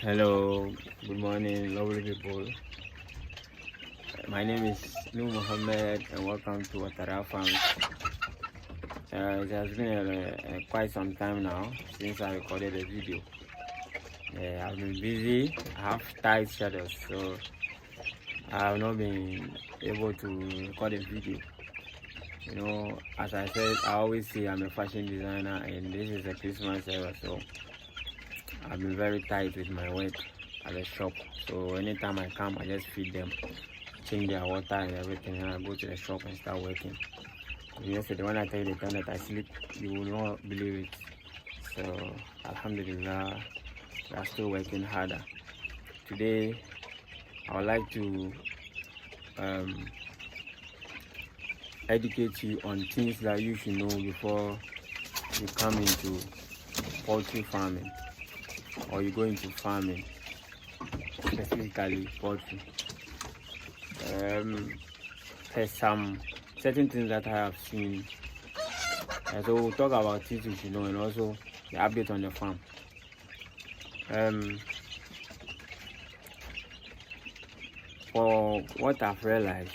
Hello, good morning, lovely people. My name is New Mohammed, and welcome to Watara Farms. It has been quite some time now since I recorded a video. I've been busy, I have tight schedules, so I have not been able to record a video. As I said, I always say I'm a fashion designer, and this is a Christmas era, so I've been very tight with my work at the shop. So anytime I come, I just feed them, change their water and everything, and I go to the shop and start working. Yesterday, when I tell you the time that I sleep, you will not believe it. So Alhamdulillah, we are still working harder. Today, I would like to educate you on things that you should know before you come into poultry farming, or you go into farming, specifically poultry. There's some certain things that I have seen, and so we'll talk about things you should know, and also the update on the farm. For what I've realized,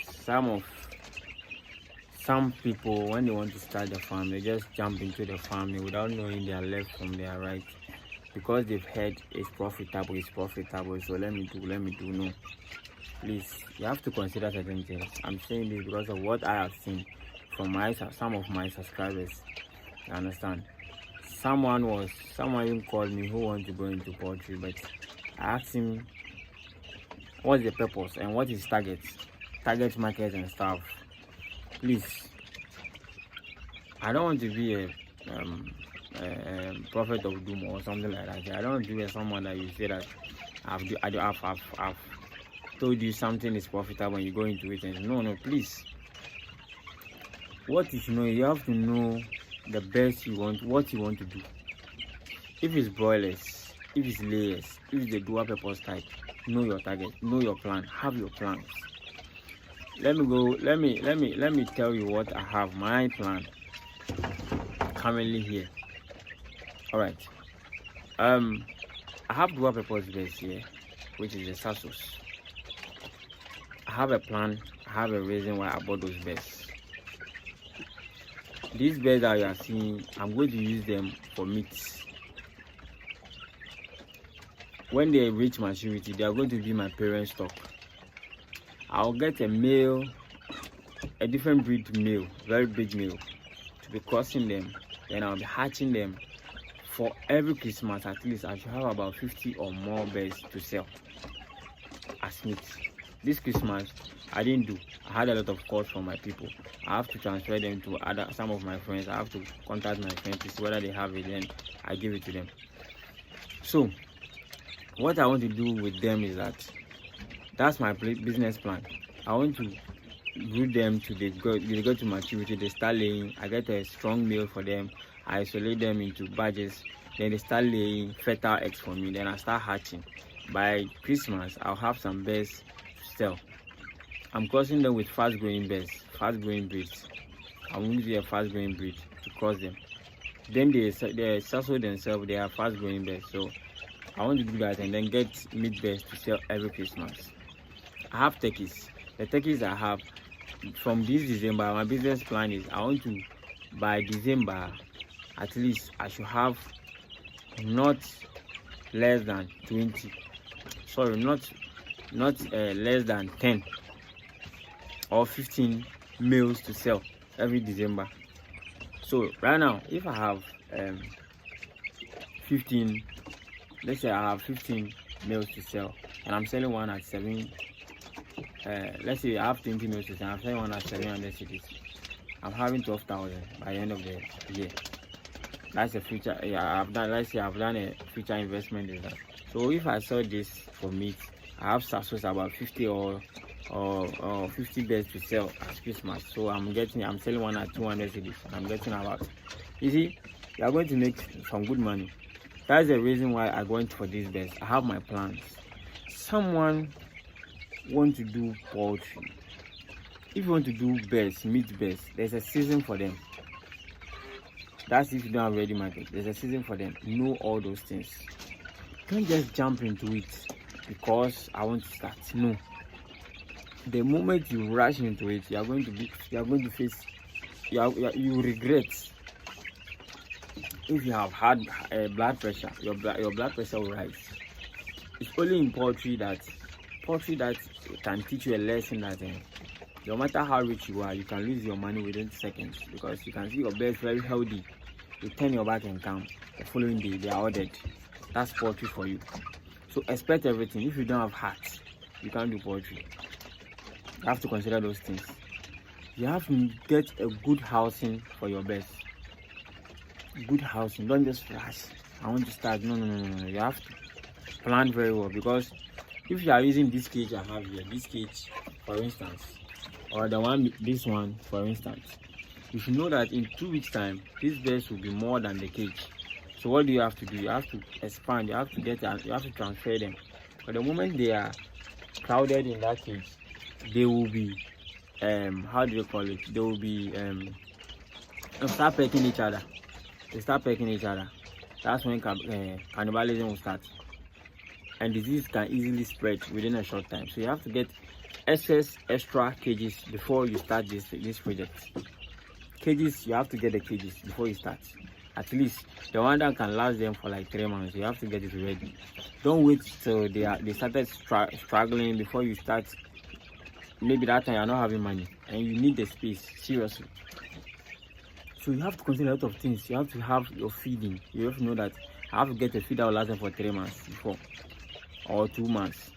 some people, when they want to start the farm, they just jump into the farming without knowing their left from their right, because they've heard it's profitable, so let me do. No, please, you have to consider certain things. I'm saying this because of what I have seen from some of my subscribers. You understand? Someone even called me who wants to go into poultry, but I asked him what's the purpose and what is target market and stuff. Please, I don't want to be a prophet of doom or something like that. I don't want to be someone that you say that I've told you something is profitable and you go into it. And no, please. What you have to know the best what you want to do. If it's broilers, if it's layers, if it's the dual purpose type, know your target, know your plan, have your plans. Let me tell you what I have, my plan currently here. All right. I have dual purpose base here, which is the Sasos. I have a plan, I have a reason why I bought those beds. These beds that you are seeing, I'm going to use them for meat. When they reach maturity, they are going to be my parent stock. I'll get a male, a different breed male, very big male, to be crossing them. Then I'll be hatching them. For every Christmas, at least I should have about 50 or more birds to sell as meat. This Christmas, I didn't do. I had a lot of calls from my people. I have to transfer them to some of my friends. I have to contact my friends to see whether they have it, then I give it to them. So what I want to do with them is that's my business plan. I want to breed them till they go to maturity. They start laying. I get a strong male for them. I isolate them into batches. Then they start laying fertile eggs for me. Then I start hatching. By Christmas, I'll have some birds to sell. I'm crossing them with fast-growing birds, fast-growing breeds. I'm using a fast-growing breed to cross them. Then they also themselves, they are fast-growing birds. So I want to do that and then get meat birds to sell every Christmas. I have turkeys. The turkeys I have from this December, my business plan is I want to, by December, at least I should have not less than 20. Sorry, not less than 10 or 15 males to sell every December. So right now, if I have 15, let's say I have 15 males to sell, and I'm selling one at 7. Let's say I have 20 males to sell, I'm selling one at 700 cities. I'm having 12,000 by the end of the year. That's a future. I've done a future investment in that. So if I sell this for meat, I have success about 50 or 50 birds to sell at Christmas. So I'm selling one at 200 cities. I'm getting about. You see, you are going to make some good money. That's the reason why I went for these birds. I have my plans. Someone want to do poultry. If you want to do birds, meat birds, there's a season for them. That's if you don't have ready market. There's a season for them. Know all those things. can't just jump into it because I want to start. No. The moment you rush into it, you regret. If you have had blood pressure, your blood pressure will rise. It's only in poultry that can teach you a lesson that no matter how rich you are, you can lose your money within seconds, because you can see your birds very healthy. You turn your back and come. The following day, they are all dead. That's poultry for you. So expect everything. If you don't have heart, you can't do poultry. You have to consider those things. You have to get a good housing for your birds. Good housing. Don't just rush. I want to start. No. You have to plan very well, because if you are using this cage I have here, this cage for instance, or this one for instance, you should know that in 2 weeks time these birds will be more than the cage. So what do you have to do? You have to expand. You have to transfer them. But the moment they are crowded in that cage, they will be how do you call it? They will be they'll start pecking each other. That's when cannibalism will start, and disease can easily spread within a short time. So you have to get extra cages before you start this project. Cages, you have to get the cages before you start. At least the one that can last them for like 3 months. You have to get it ready. Don't wait till they started struggling before you start. Maybe that time you're not having money and you need the space, seriously. So you have to consider a lot of things. You have to have your feeding. You have to know that I have to get a feed that will last them for 3 months before, or 2 months.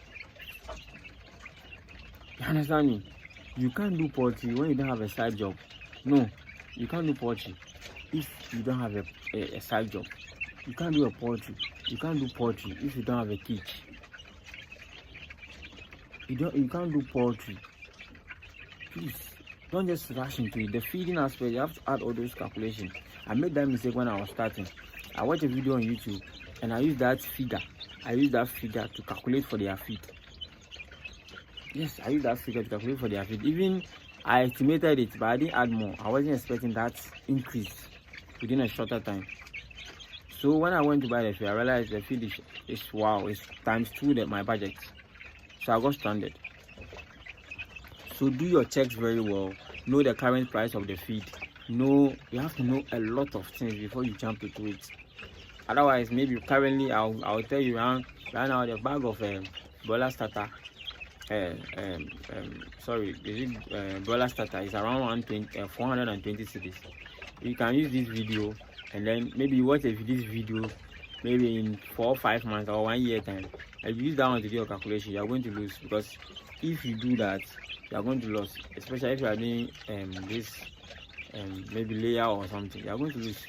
You understand me? You can't do poultry when you don't have a side job. No, you can't do poultry if you don't have a side job. You can't do poultry if you don't have a cage. You can't do poultry. Please don't just rush into it. The feeding aspect, you have to add all those calculations. I made that mistake when I was starting. I watched a video on YouTube and I used that figure. To calculate for their feed. Yes, I used that figure to calculate for their feed. Even I estimated it, but I didn't add more. I wasn't expecting that increase within a shorter time. So when I went to buy the feed, I realized the feed is ×2 my budget. So I got stranded. So do your checks very well. Know the current price of the feed. You have to know a lot of things before you jump into it. Otherwise, maybe currently I'll tell you right now the bag of broiler starter. Broiler starter is around 420 cedis. You can use this video and then maybe you watch this video maybe in 4 or 5 months or 1 year time, and you use that one to do your calculation. You are going to lose, because if you do that, you are going to lose, especially if you are doing this maybe layer or something. You are going to lose.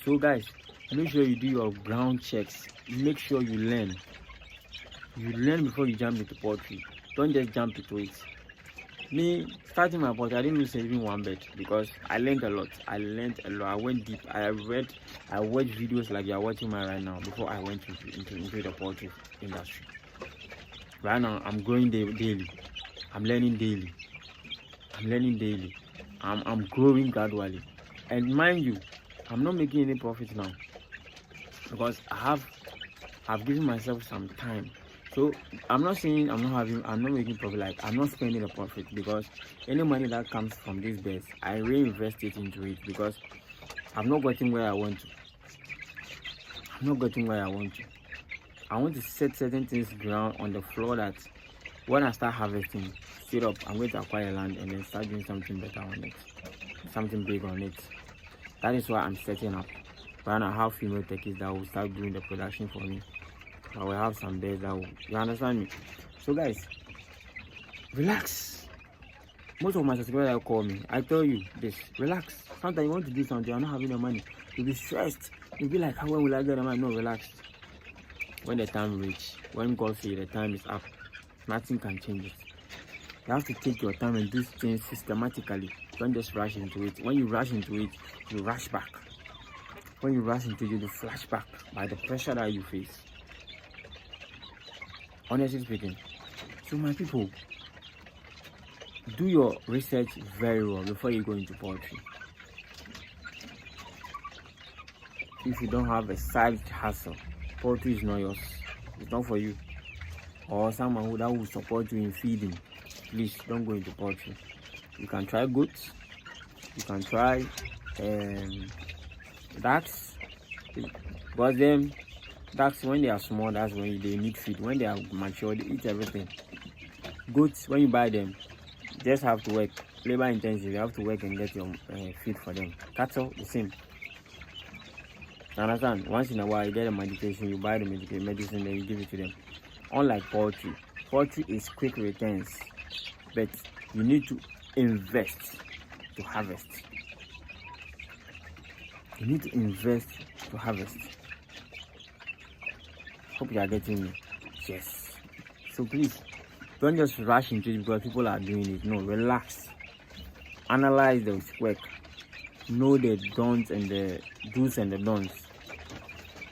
So guys, make sure you do your ground checks. Make sure you learn before you jump into poultry. Don't just jump into it. Me starting my poultry, I didn't lose even one bird, because I learned a lot. I went deep. I watched videos like you are watching mine right now before I went into the poultry industry. Right now I'm growing daily. I'm learning daily. I'm growing gradually. And mind you, I'm not making any profit now, because I've given myself some time. So I'm not saying I'm not making profit, like I'm not spending the profit, because any money that comes from these birds, I reinvest it into it, because I'm not getting where I want to. I want to set certain things ground on the floor that when I start harvesting, straight up, I'm going to acquire land and then start doing something better on it, something big on it. That is why I'm setting up. Right now I have female turkeys that will start doing the production for me. I will have some days that will, you understand me? So guys, relax. Most of my subscribers call me. I tell you this, relax. Sometimes you want to do something, you're not having the money. You'll be stressed. You'll be like, how when will I get the money? No, relax. When the time reach, when God says the time is up, nothing can change it. You have to take your time and do things systematically. Don't just rush into it. When you rush into it, you rush back. When you rush into it, you flash back by the pressure that you face. Honestly speaking. So my people, do your research very well before you go into poultry. If you don't have a side hustle, poultry is not yours. It's not for you. Or someone that will support you in feeding. Please don't go into poultry. You can try goats. You can try ducks. Because them ducks, when they are small, that's when they need feed. When they are mature, they eat everything. Goats, when you buy them, you just have to work. Labor intensive. You have to work and get your feed for them. Cattle, the same. You understand? Once in a while, you get a medication, you buy the medicine, then you give it to them. Unlike poultry, poultry is quick returns, but you need to invest to harvest. You need to invest to harvest. Hope you are getting me. Yes. So please, don't just rush into it because people are doing it. No, relax. Analyze the work. Know the don'ts and the do's and the don'ts.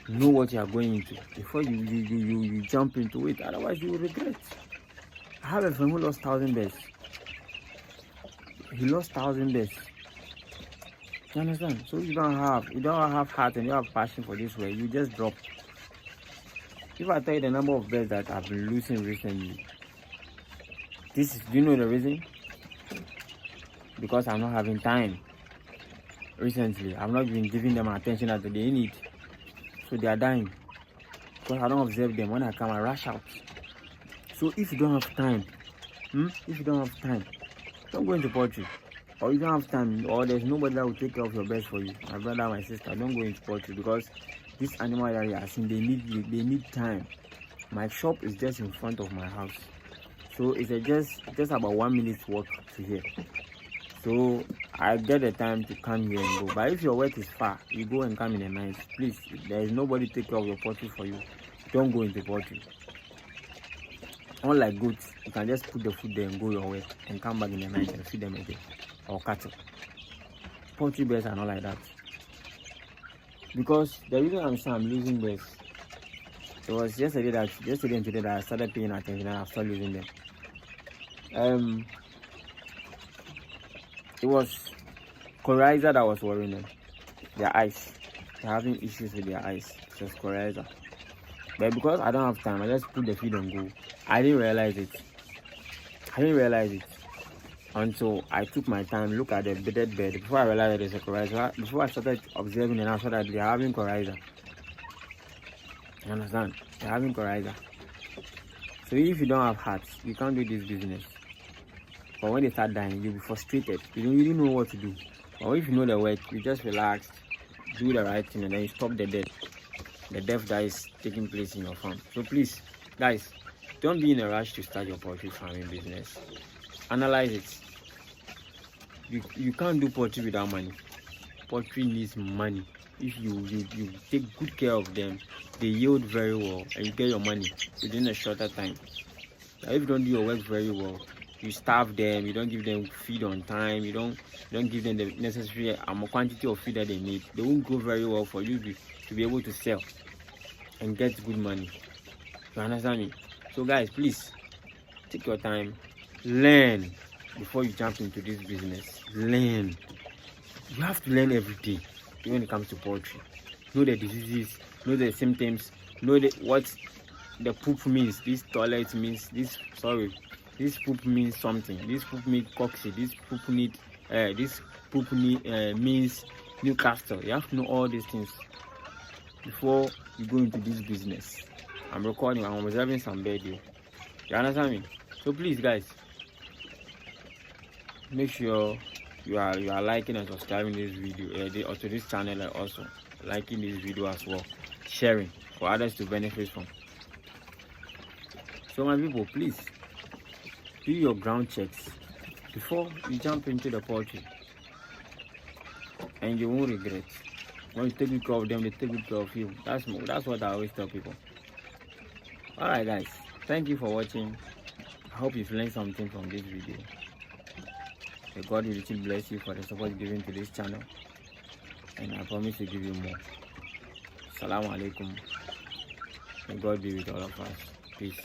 Know what you are going into before you jump into it. Otherwise, you will regret. I have a friend who lost 1,000 birds. He lost 1,000 birds. You understand? So you don't have heart and you have passion for this way. You just drop. If I tell you the number of birds that I've been losing recently, do you know the reason? Because I'm not having time. Recently, I've not been giving them attention that they need. So they are dying. Because I don't observe them. When I come, I rush out. So if you don't have time, don't go into poultry. Or you don't have time, or there's nobody that will take care of your birds for you. My brother, my sister, don't go into poultry because this animal that you are seeing, they need time. My shop is just in front of my house. So it's just about 1 minute's walk to here. So I get the time to come here and go. But if your work is far, you go and come in the night. Please, there is nobody take care of your poultry for you. Don't go into poultry. Unlike goats, you can just put the food there and go your way and come back in the night and feed them again. Or cattle. Poultry birds are not like that. Because the reason I'm losing birds, it was yesterday and today that I started paying attention and I started losing them. It was coryza that was worrying them. Their eyes. They're having issues with their eyes. It was coryza. But because I don't have time, I just put the feed and go. I didn't realize it until I took my time, look at the dead bird. Before I realized there's a coryza. Before I started observing and I saw that they're having coryza. You understand? They're having coryza. So if you don't have heart, you can't do this business. But when they start dying, you'll be frustrated. You don't really know what to do. But if you know the work, you just relax, do the right thing, and then you stop the death that is taking place in your farm. So please, guys, don't be in a rush to start your poultry farming business. Analyze it. You can't do poultry without money. Poultry needs money. If you take good care of them, they yield very well, and you get your money within a shorter time. Now, if you don't do your work very well, you starve them, you don't give them feed on time, you don't give them the necessary quantity of feed that they need, they won't grow very well for you to be able to sell and get good money. You understand me? So guys, please take your time, learn before you jump into this business. Learn. You have to learn every day when it comes to poultry. Know the diseases, know the symptoms, know what the poop means. This toilet means this poop means something. This poop means coxy. This poop means Newcastle. You have to know all these things before you go into this business. I'm recording. I'm observing some video. You understand me? So please, guys, make sure you are liking and subscribing this video or to this channel, and also liking this video as well, sharing for others to benefit from. So my people, please do your ground checks before you jump into the poultry, and you won't regret. When you take good care of them, they take good care of you. That's what I always tell people. Alright guys, thank you for watching. I hope you've learned something from this video. May God will richly bless you for the support given to this channel, and I promise to give you more. Assalamu alaikum. May God be with all of us. Peace.